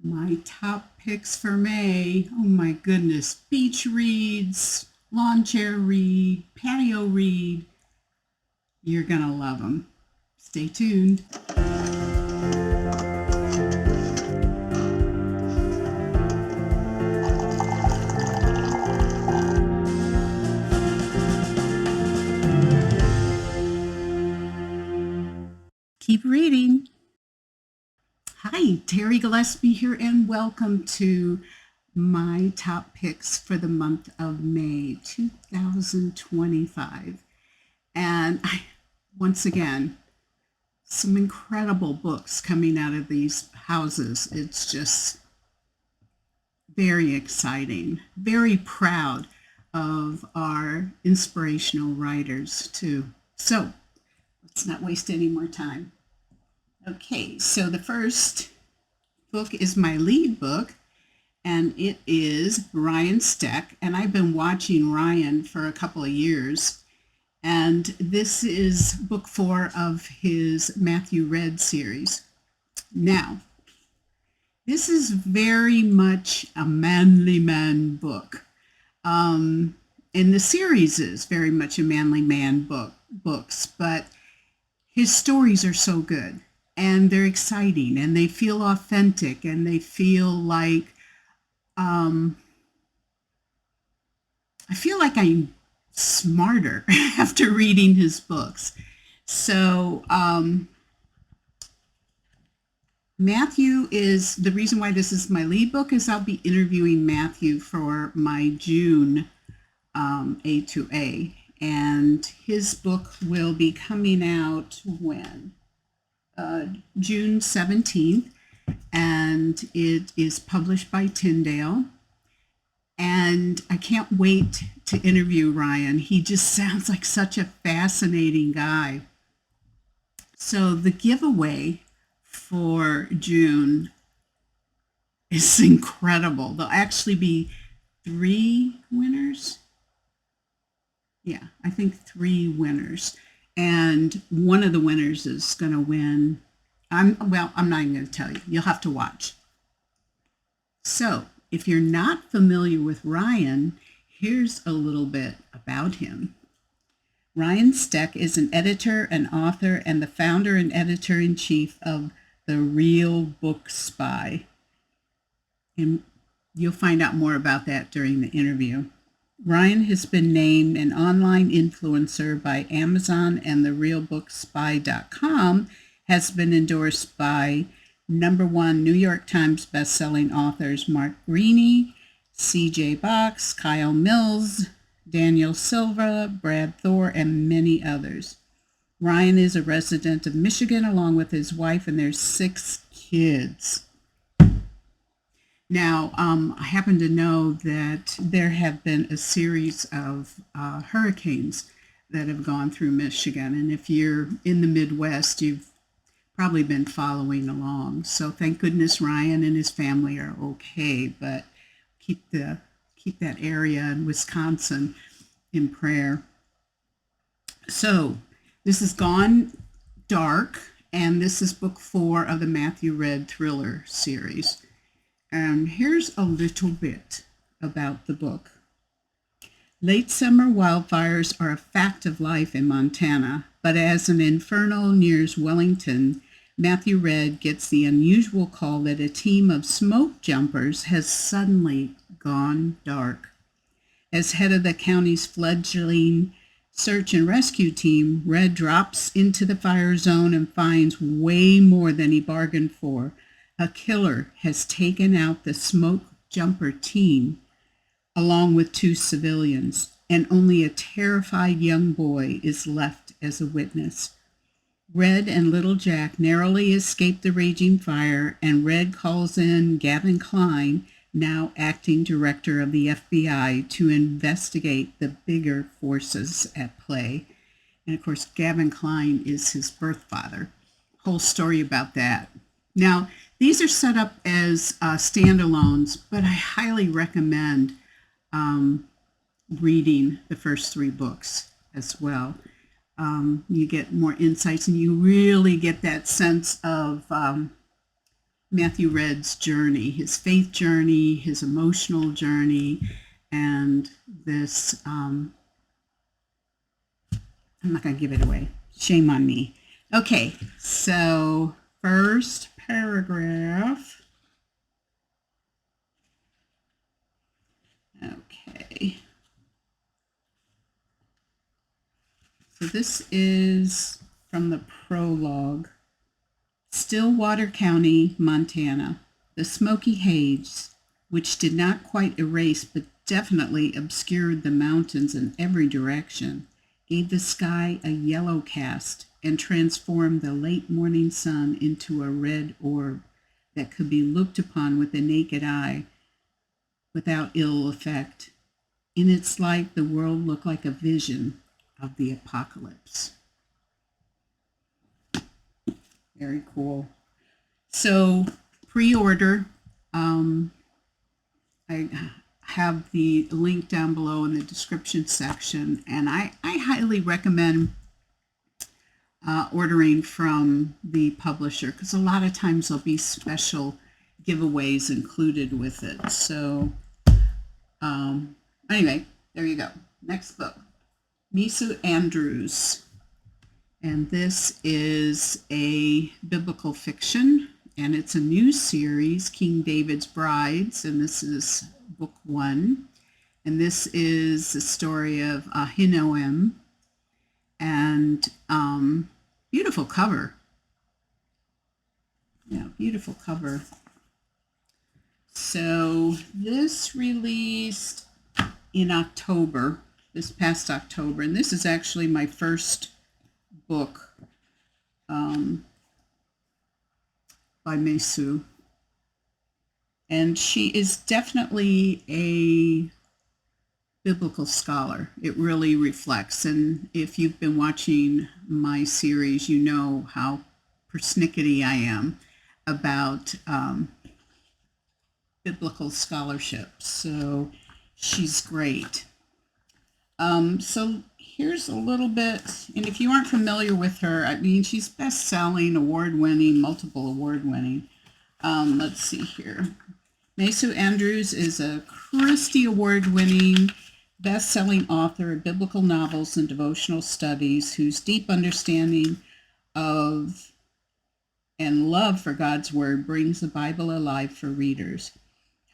My top picks for May. Oh my goodness. Beach reads, lawn chair read, patio read. You're going to love them. Stay tuned. Keep reading. Hi, Terri Gillespie here, and welcome to my top picks for the month of May 2025. And once again, some incredible books coming out of these houses. It's just very exciting, very proud of our inspirational writers, too. So let's not waste any more time. Okay, so the first book is my lead book, and it is Ryan Steck. And I've been watching Ryan for a couple of years. And this is book 4 of his Matthew Red series. Now, this is very much a manly man book. And the series is very much a manly man books, but his stories are so good and they're exciting and they feel authentic and they feel like I feel like I'm smarter after reading his books. So Matthew is the reason why this is my lead book is I'll be interviewing Matthew for my June A2A, and his book will be coming out when June 17th, and it is published by Tyndale. And I can't wait to interview Ryan. He just sounds like such a fascinating guy. So the giveaway for June is incredible. There'll actually be 3 winners. Yeah, I think 3 winners. And one of the winners is going to win. I'm not even going to tell you. You'll have to watch. So, if you're not familiar with Ryan, here's a little bit about him. Ryan Steck is an editor, an author, and the founder and editor-in-chief of The Real Book Spy. And you'll find out more about that during the interview. Ryan has been named an online influencer by Amazon, and therealbookspy.com has been endorsed by #1 New York Times bestselling authors Mark Greaney, C.J. Box, Kyle Mills, Daniel Silva, Brad Thor, and many others. Ryan is a resident of Michigan along with his wife and their 6 kids. Now, I happen to know that there have been a series of hurricanes that have gone through Michigan. And if you're in the Midwest, you've probably been following along. So thank goodness Ryan and his family are okay, but keep that area in Wisconsin in prayer. So this has gone dark, and this is book 4 of the Matthew Red thriller series. And here's a little bit about the book. Late summer wildfires are a fact of life in Montana, but as an inferno nears Wellington, Matthew Red gets the unusual call that a team of smoke jumpers has suddenly gone dark. As head of the county's fledgling search and rescue team, Red drops into the fire zone and finds way more than he bargained for. A killer has taken out the smoke jumper team along with 2 civilians, and only a terrified young boy is left as a witness. Red and little Jack narrowly escape the raging fire, and Red calls in Gavin Kline, now acting director of the FBI, to investigate the bigger forces at play. And of course, Gavin Kline is his birth father. Whole story about that. Now, these are set up as standalones, but I highly recommend reading the first 3 books as well. You get more insights, and you really get that sense of Matthew Redd's journey, his faith journey, his emotional journey, and this, I'm not going to give it away. Shame on me. Okay, so first paragraph. Okay. So this is from the prologue. Stillwater County, Montana. The smoky haze, which did not quite erase but definitely obscured the mountains in every direction, gave the sky a yellow cast and transformed the late morning sun into a red orb that could be looked upon with the naked eye without ill effect. In its light, the world looked like a vision of the apocalypse. Very cool. So pre-order, I have the link down below in the description section, and I highly recommend ordering from the publisher, because a lot of times there'll be special giveaways included with it. So anyway, there you go. Next book, Mesu Andrews. And this is a biblical fiction, and it's a new series, King David's Brides, and this is book 1. And this is the story of Ahinoam, and beautiful cover. Yeah, beautiful cover. So this released in October, this past October, and this is actually my first book by Mesu. And she is definitely a biblical scholar. It really reflects. And if you've been watching my series, you know how persnickety I am about biblical scholarship. So she's great. So here's a little bit, and if you aren't familiar with her, I mean, she's best-selling, award-winning, multiple award-winning. Let's see here. Mesu Andrews is a Christie Award-winning, best-selling author of biblical novels and devotional studies whose deep understanding of and love for God's Word brings the Bible alive for readers.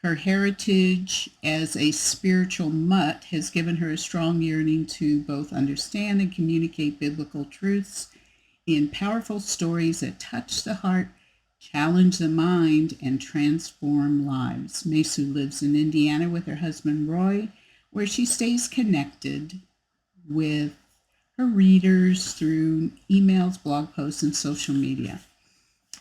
Her heritage as a spiritual mutt has given her a strong yearning to both understand and communicate biblical truths in powerful stories that touch the heart, challenge the mind, and transform lives. Mesu lives in Indiana with her husband Roy, where she stays connected with her readers through emails, blog posts, and social media.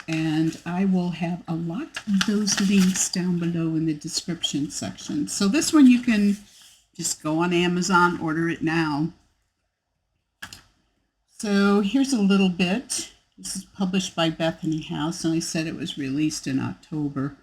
And I will have a lot of those links down below in the description section. So this one you can just go on Amazon, order it now. So here's a little bit. This is published by Bethany House, and I said it was released in October.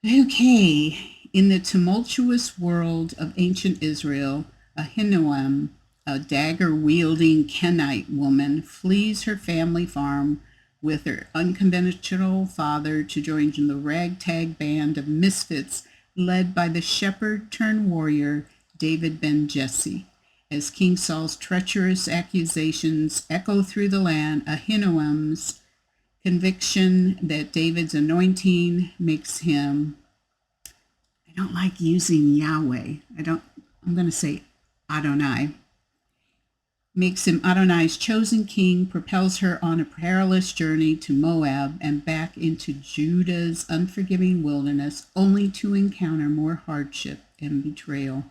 Okay, in the tumultuous world of ancient Israel, Ahinoam, a dagger-wielding Kenite woman, flees her family farm with her unconventional father to join the ragtag band of misfits led by the shepherd-turned-warrior David ben Jesse. As King Saul's treacherous accusations echo through the land, Ahinoam's conviction that David's anointing makes him, I don't like using Yahweh, I'm going to say Adonai, makes him Adonai's chosen king, propels her on a perilous journey to Moab and back into Judah's unforgiving wilderness, only to encounter more hardship and betrayal.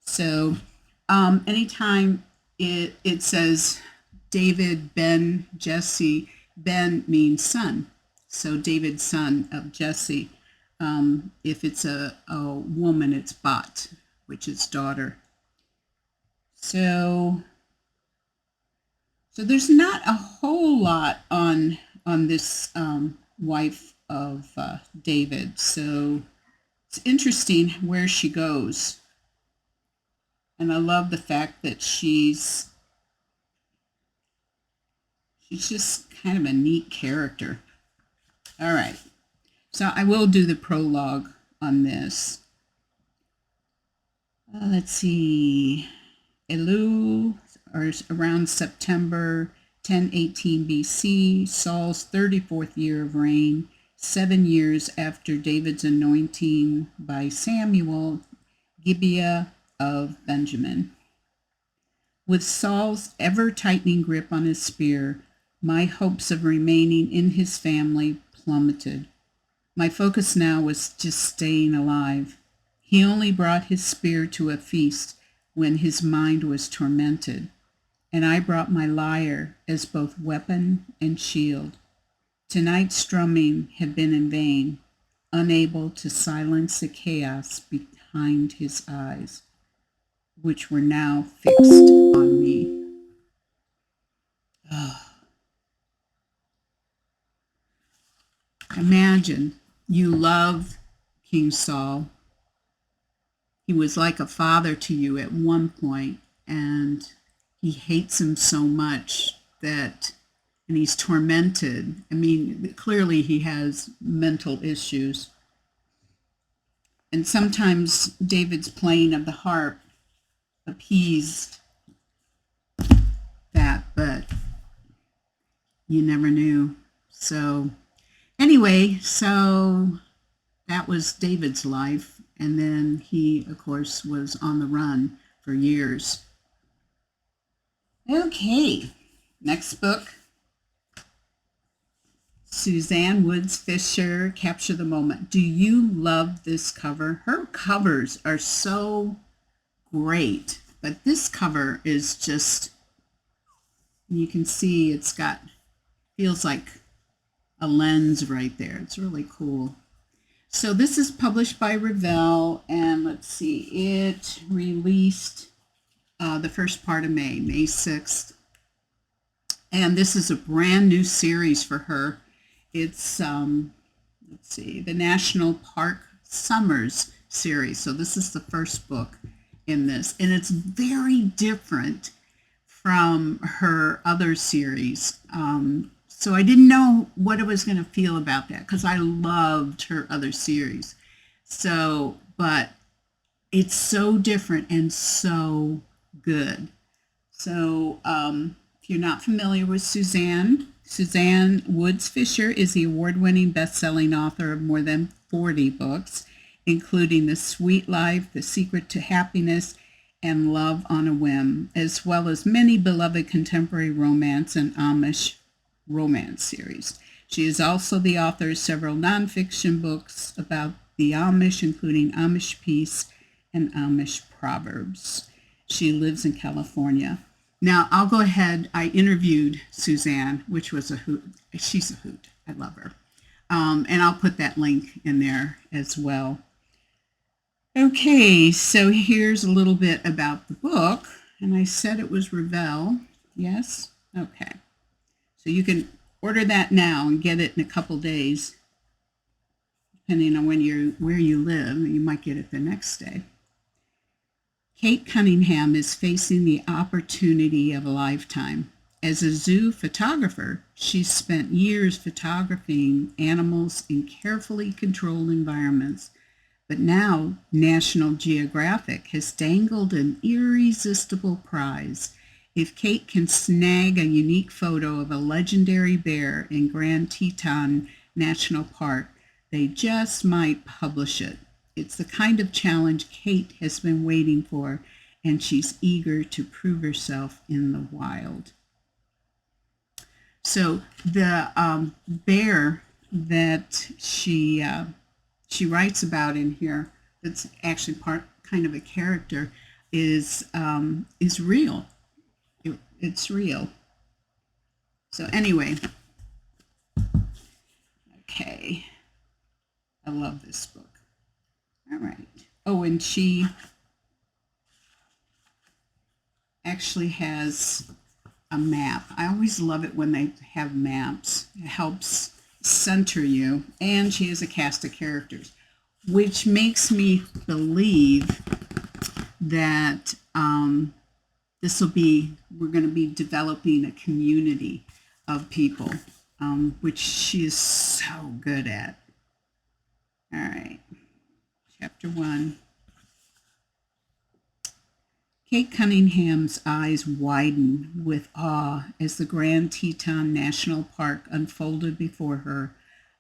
So anytime it says David ben Jesse, ben means son. So David, son of Jesse. If it's a woman, it's bat, which is daughter. So there's not a whole lot on this wife of David. So it's interesting where she goes. And I love the fact that she's She's just kind of a neat character. All right. So I will do the prologue on this. Let's see. Elu, or around September 1018 BC, Saul's 34th year of reign, 7 years after David's anointing by Samuel, Gibeah of Benjamin. With Saul's ever-tightening grip on his spear, my hopes of remaining in his family plummeted. My focus now was just staying alive. He only brought his spear to a feast when his mind was tormented, and I brought my lyre as both weapon and shield. Tonight's strumming had been in vain, unable to silence the chaos behind his eyes, which were now fixed on me. Oh. Imagine you love King Saul. He was like a father to you at one point, and he hates him so much that, and he's tormented. I mean, clearly he has mental issues. And sometimes David's playing of the harp appeased that, but you never knew. So anyway, so that was David's life. And then he, of course, was on the run for years. Okay, next book. Suzanne Woods Fisher, Capture the Moment. Do you love this cover? Her covers are so great, but this cover is just, you can see it's got, feels like a lens right there. It's really cool. So this is published by Revell, and let's see, it released the first part of May 6th. And this is a brand new series for her. It's, let's see, the National Park Summers series. So this is the first book in this, and it's very different from her other series. So I didn't know what I was going to feel about that because I loved her other series. So, but it's so different and so good. So if you're not familiar with Suzanne Woods Fisher is the award-winning best-selling author of more than 40 books, including The Sweet Life, The Secret to Happiness, and Love on a Whim, as well as many beloved contemporary romance and Amish romance series. She is also the author of several nonfiction books about the Amish, including Amish Peace and Amish Proverbs. She lives in California. Now, I'll go ahead. I interviewed Suzanne, which was a hoot. She's a hoot. I love her. And I'll put that link in there as well. Okay, so here's a little bit about the book. And I said it was Revell. Yes? Okay. So you can order that now and get it in a couple days. Depending on where you live, you might get it the next day. Kate Cunningham is facing the opportunity of a lifetime. As a zoo photographer, she's spent years photographing animals in carefully controlled environments. But now National Geographic has dangled an irresistible prize. If Kate can snag a unique photo of a legendary bear in Grand Teton National Park, they just might publish it. It's the kind of challenge Kate has been waiting for, and she's eager to prove herself in the wild. So the bear that she writes about in here, that's actually kind of a character, is real. It's real. So anyway, okay. I love this book. All right. Oh, and she actually has a map. I always love it when they have maps. It helps center you. And she has a cast of characters, which makes me believe that we're going to be developing a community of people, which she is so good at. All right, chapter 1. Kate Cunningham's eyes widened with awe as the Grand Teton National Park unfolded before her,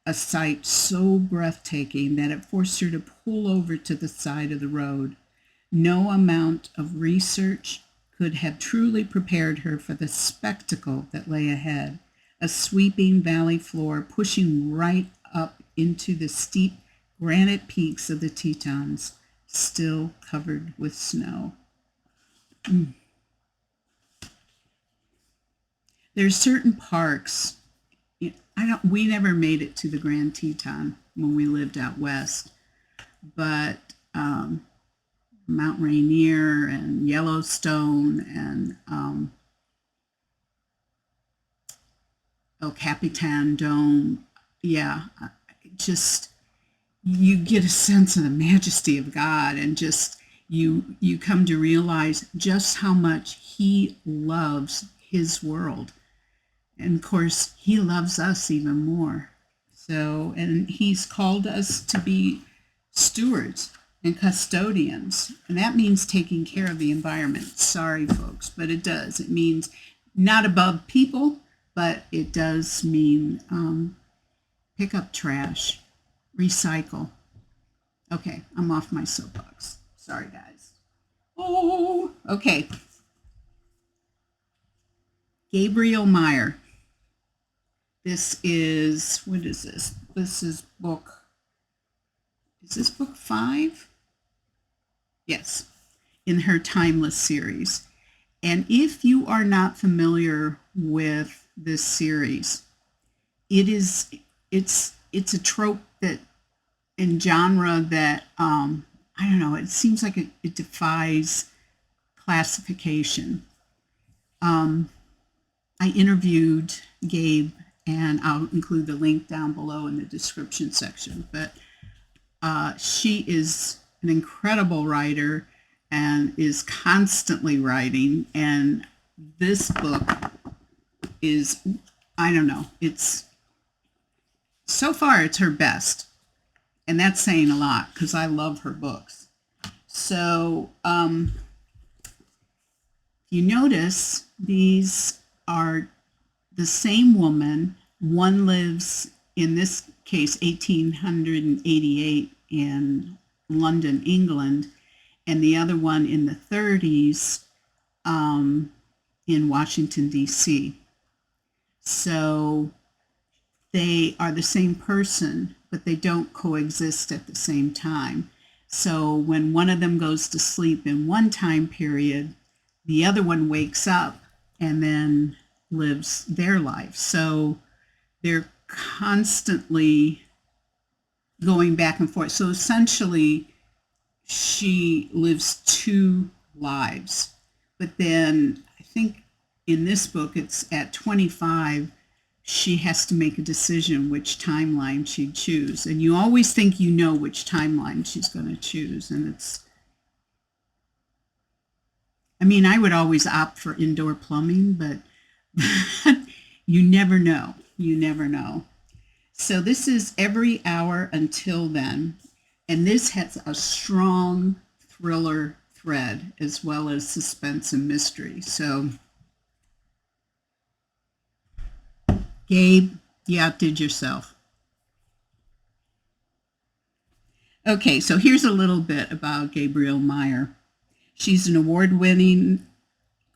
a sight so breathtaking that it forced her to pull over to the side of the road. No amount of research could have truly prepared her for the spectacle that lay ahead, a sweeping valley floor pushing right up into the steep granite peaks of the Tetons, still covered with snow. There's certain parks. We never made it to the Grand Teton when we lived out west, but Mount Rainier and Yellowstone and El Capitan Dome, just you get a sense of the majesty of God, and just you come to realize just how much he loves his world. And of course, he loves us even more. So, and he's called us to be stewards and custodians. And that means taking care of the environment. Sorry, folks, but it does. It means not above people, but it does mean pick up trash, recycle. Okay, I'm off my soapbox. Sorry, guys. Oh, okay. Gabrielle Meyer. This is, what is this? This is book, is this book 5? Yes, in her Timeless series. And if you are not familiar with this series, it's a trope that in genre that, I don't know, it seems like it defies classification. I interviewed Gabe, and I'll include the link down below in the description section. But she is an incredible writer and is constantly writing. And this book is, I don't know, it's, so far it's her best. And that's saying a lot because I love her books. So you notice these are the same woman. One lives, in this case, 1888 in London, England, and the other one in the 30s in Washington, D.C. So they are the same person, but they don't coexist at the same time. So when one of them goes to sleep in one time period, the other one wakes up and then lives their life. So they're constantly going back and forth. So essentially, she lives 2 lives. But then I think in this book, it's at 25, she has to make a decision which timeline she'd choose. And you always think you know which timeline she's going to choose. And it's, I mean, I would always opt for indoor plumbing, but you never know. You never know. So this is Every Hour Until Then. And this has a strong thriller thread as well as suspense and mystery. So Gabe, you outdid yourself. Okay, so here's a little bit about Gabrielle Meyer. She's an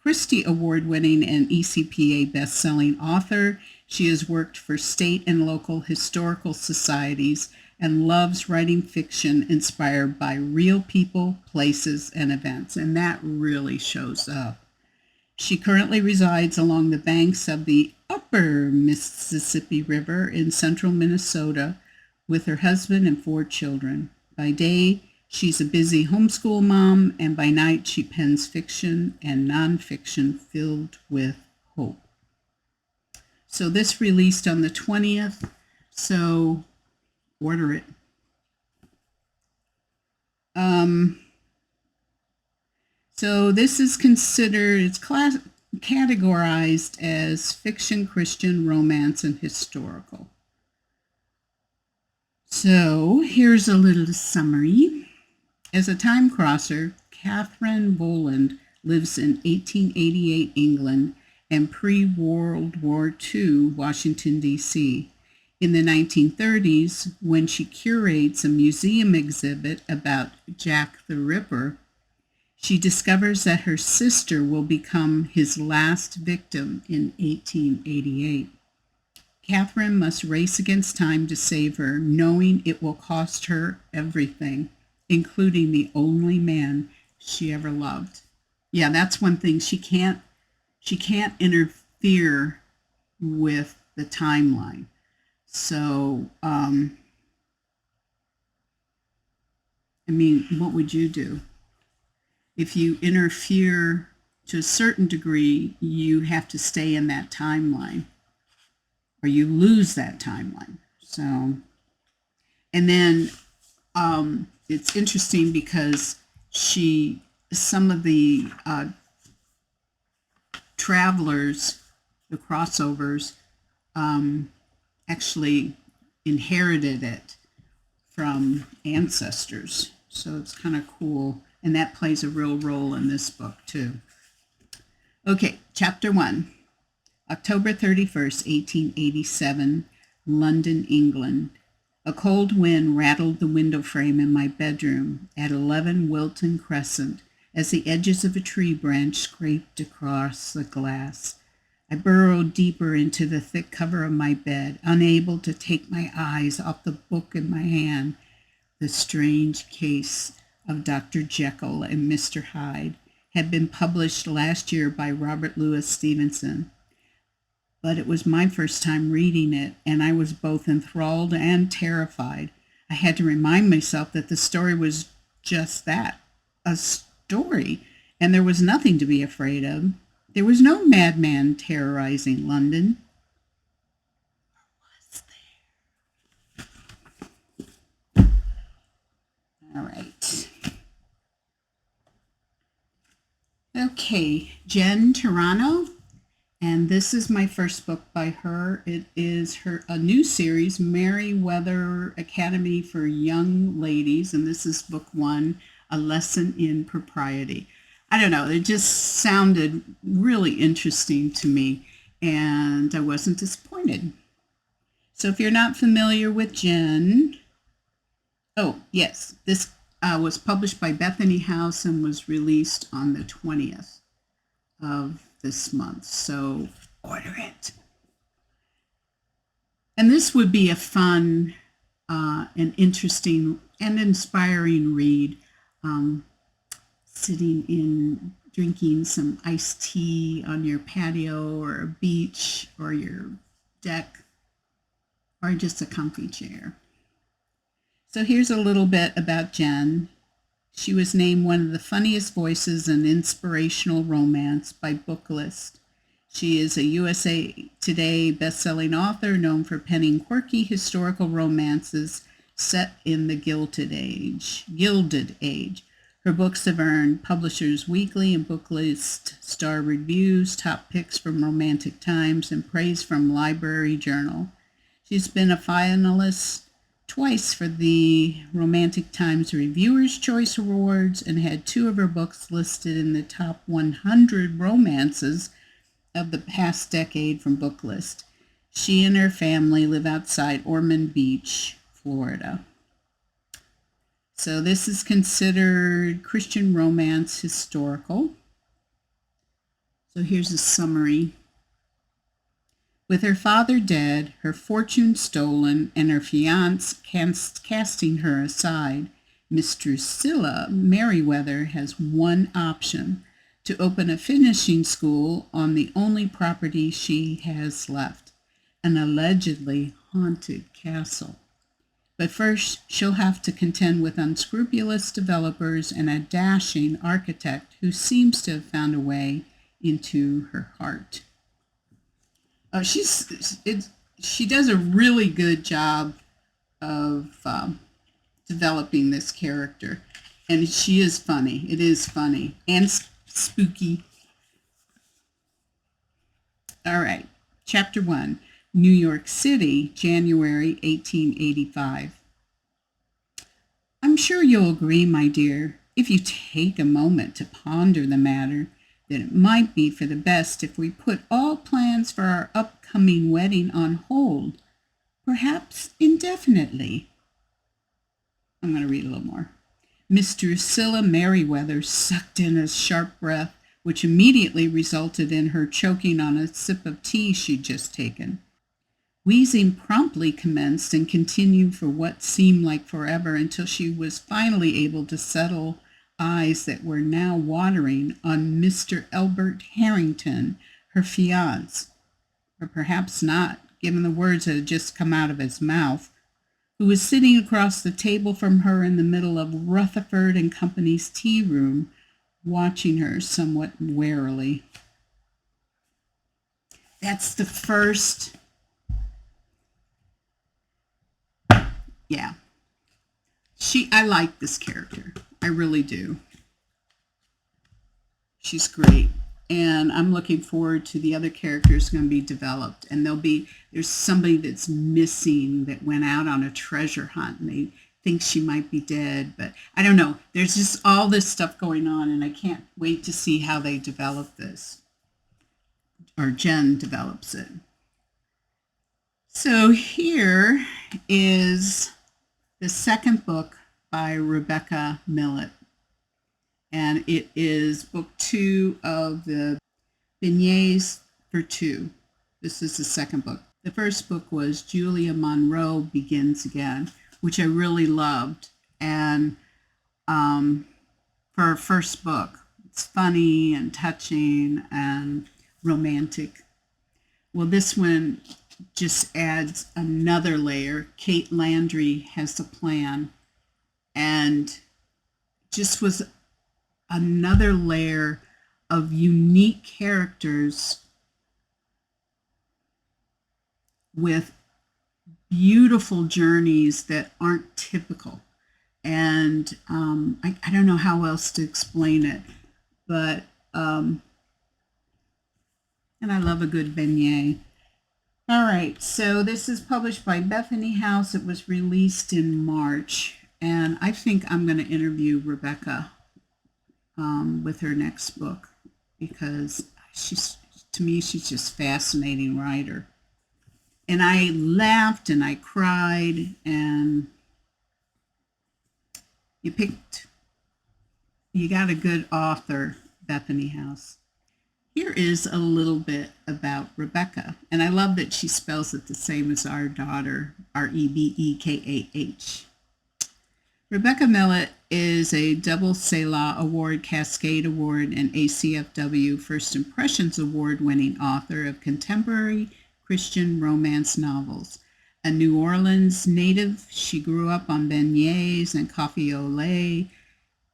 Christie Award-winning and ECPA best-selling author. She has worked for state and local historical societies and loves writing fiction inspired by real people, places, and events, and that really shows up. She currently resides along the banks of the upper Mississippi River in central Minnesota with her husband and 4 children. By day, she's a busy homeschool mom, and by night she pens fiction and nonfiction filled with hope. So this released on the 20th, so order it. So this is considered, it's categorized as fiction, Christian, romance, and historical. So here's a little summary. As a time crosser, Catherine Boland lives in 1888 England and pre-World War II Washington, D.C. In the 1930s, when she curates a museum exhibit about Jack the Ripper, she discovers that her sister will become his last victim in 1888. Catherine must race against time to save her, knowing it will cost her everything, including the only man she ever loved. Yeah, that's one thing. She can't interfere with the timeline. So, I mean, what would you do? If you interfere to a certain degree, you have to stay in that timeline, or you lose that timeline. So, and then it's interesting because some of the travelers, the crossovers, actually inherited it from ancestors. So it's kind of cool. And that plays a real role in this book, too. Okay, Chapter 1. October 31st, 1887, London, England. A cold wind rattled the window frame in my bedroom at 11 Wilton Crescent as the edges of a tree branch scraped across the glass. I burrowed deeper into the thick cover of my bed, unable to take my eyes off the book in my hand. The Strange Case of Dr. Jekyll and Mr. Hyde had been published last year by Robert Louis Stevenson. But it was my first time reading it, and I was both enthralled and terrified. I had to remind myself that the story was just that, a story, and there was nothing to be afraid of. There was no madman terrorizing London. Or was there? All right. Okay, Jen Turano. And this is my first book by her. It is a new series, Merriweather Academy for Young Ladies. And this is book 1, A Lesson in Propriety. I don't know, it just sounded really interesting to me, and I wasn't disappointed. So if you're not familiar with Jen, oh, yes, this was published by Bethany House and was released on the 20th of this month, so order it. And this would be a fun and interesting and inspiring read, sitting in, drinking some iced tea on your patio or a beach or your deck or just a comfy chair. So here's a little bit about Jen. She was named one of the funniest voices in inspirational romance by Booklist. She is a USA Today best-selling author known for penning quirky historical romances set in the Gilded Age. Her books have earned Publishers Weekly and Booklist star reviews, top picks from Romantic Times, and praise from Library Journal. She's been a finalist twice for the Romantic Times Reviewers' Choice Awards and had 2 of her books listed in the top 100 romances of the past decade from Booklist. She and her family live outside Ormond Beach, Florida. So this is considered Christian romance historical. So here's a summary. With her father dead, her fortune stolen, and her fiancé casting her aside, Miss Drusilla Merriweather has one option: to open a finishing school on the only property she has left, an allegedly haunted castle. But first, she'll have to contend with unscrupulous developers and a dashing architect who seems to have found a way into her heart. She does a really good job of developing this character, and she is funny. It is funny and spooky. All right. Chapter 1, New York City, January 1885. I'm sure you'll agree, my dear, if you take a moment to ponder the matter, that it might be for the best if we put all plans for our upcoming wedding on hold, perhaps indefinitely. I'm going to read a little more. Miss Drusilla Merriweather sucked in a sharp breath, which immediately resulted in her choking on a sip of tea she'd just taken. Wheezing promptly commenced and continued for what seemed like forever until she was finally able to settle eyes that were now watering on Mr. Elbert Harrington, her fiancé, or perhaps not, given the words that had just come out of his mouth, who was sitting across the table from her in the middle of Rutherford and Company's tea room, watching her somewhat warily. That's the first. Yeah. I like this character. I really do. She's great. And I'm looking forward to the other characters going to be developed. And there's somebody that's missing that went out on a treasure hunt and they think she might be dead. But I don't know. There's just all this stuff going on and I can't wait to see how they develop this. Or Jen develops it. So here is the second book by Rebekah Millet. And it is book 2 of the Beignets for 2. This is the second book. The first book was Julia Monroe Begins Again, which I really loved. And for her first book, it's funny and touching and romantic. Well, this one just adds another layer. Kate Landry has a plan and just was another layer of unique characters with beautiful journeys that aren't typical. And I don't know how else to explain it, but and I love a good beignet. All right, so this is published by Bethany House. It was released in March, and I think I'm going to interview Rebekah with her next book because to me, she's just a fascinating writer. And I laughed and I cried, and you got a good author, Bethany House. Here is a little bit about Rebekah, and I love that she spells it the same as our daughter, Rebekah. Rebekah Millet is a double Selah Award, Cascade Award, and ACFW First Impressions Award winning author of contemporary Christian romance novels. A New Orleans native, she grew up on beignets and coffee au lait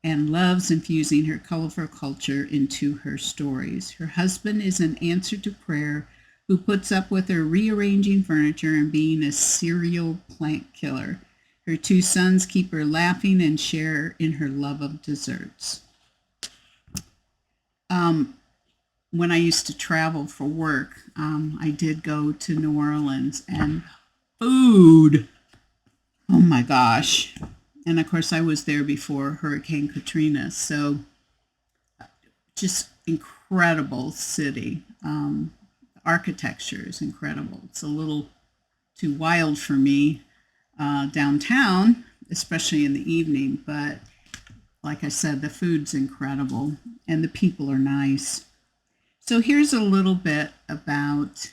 and loves infusing her colorful culture into her stories. Her husband is an answer to prayer who puts up with her rearranging furniture and being a serial plant killer. Her 2 sons keep her laughing and share in her love of desserts. When I used to travel for work, I did go to New Orleans, and food, oh my gosh. And of course, I was there before Hurricane Katrina, so just incredible city. The architecture is incredible. It's a little too wild for me downtown, especially in the evening, but like I said, the food's incredible and the people are nice. So here's a little bit about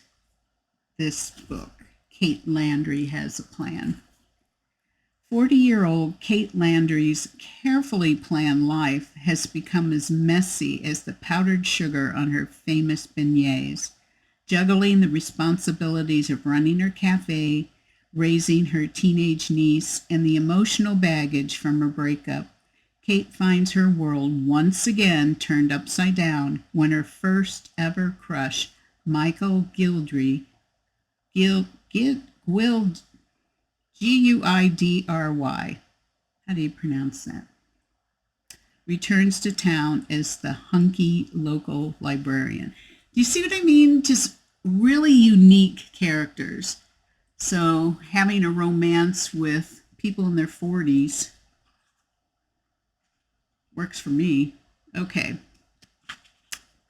this book. Kate Landry Has a Plan. 40-year-old Kate Landry's carefully planned life has become as messy as the powdered sugar on her famous beignets. Juggling the responsibilities of running her cafe, raising her teenage niece, and the emotional baggage from her breakup, Kate finds her world once again turned upside down when her first ever crush, Michael Guidry, Guidry, how do you pronounce that? Returns to town as the hunky local librarian. Do you see what I mean? Just really unique characters. So having a romance with people in their 40s works for me. Okay.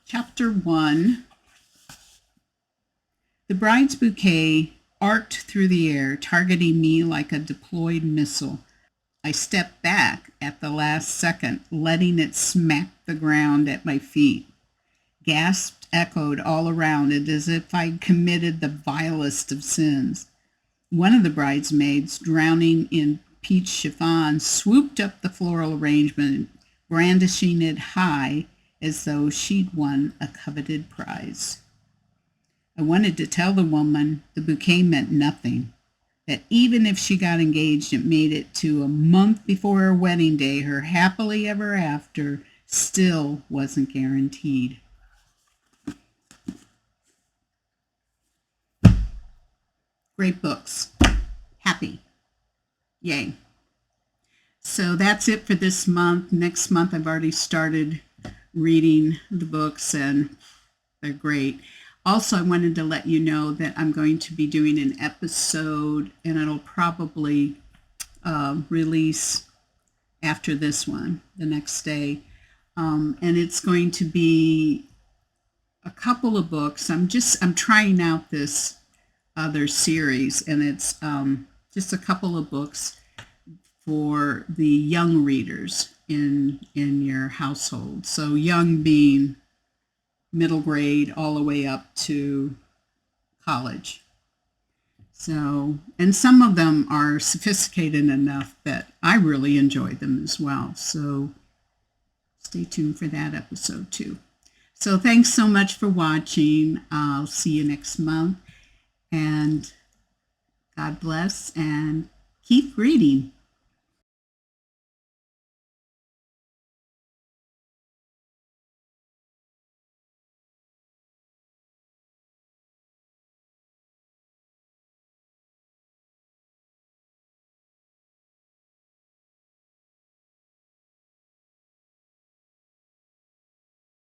Chapter 1. The bride's bouquet arced through the air, targeting me like a deployed missile. I stepped back at the last second, letting it smack the ground at my feet. Gasps echoed all around it as if I'd committed the vilest of sins. One of the bridesmaids, drowning in peach chiffon, swooped up the floral arrangement, brandishing it high as though she'd won a coveted prize. I wanted to tell the woman the bouquet meant nothing, that even if she got engaged and made it to a month before her wedding day, her happily ever after still wasn't guaranteed. Great books. Happy. Yay. So that's it for this month. Next month I've already started reading the books and they're great. Also, I wanted to let you know that I'm going to be doing an episode, and it'll probably release after this one, the next day. And it's going to be a couple of books. I'm trying out this other series, and it's just a couple of books for the young readers in your household. So young being middle grade all the way up to college. So, and some of them are sophisticated enough that I really enjoy them as well. So stay tuned for that episode too. So thanks so much for watching. I'll see you next month, and God bless and keep reading.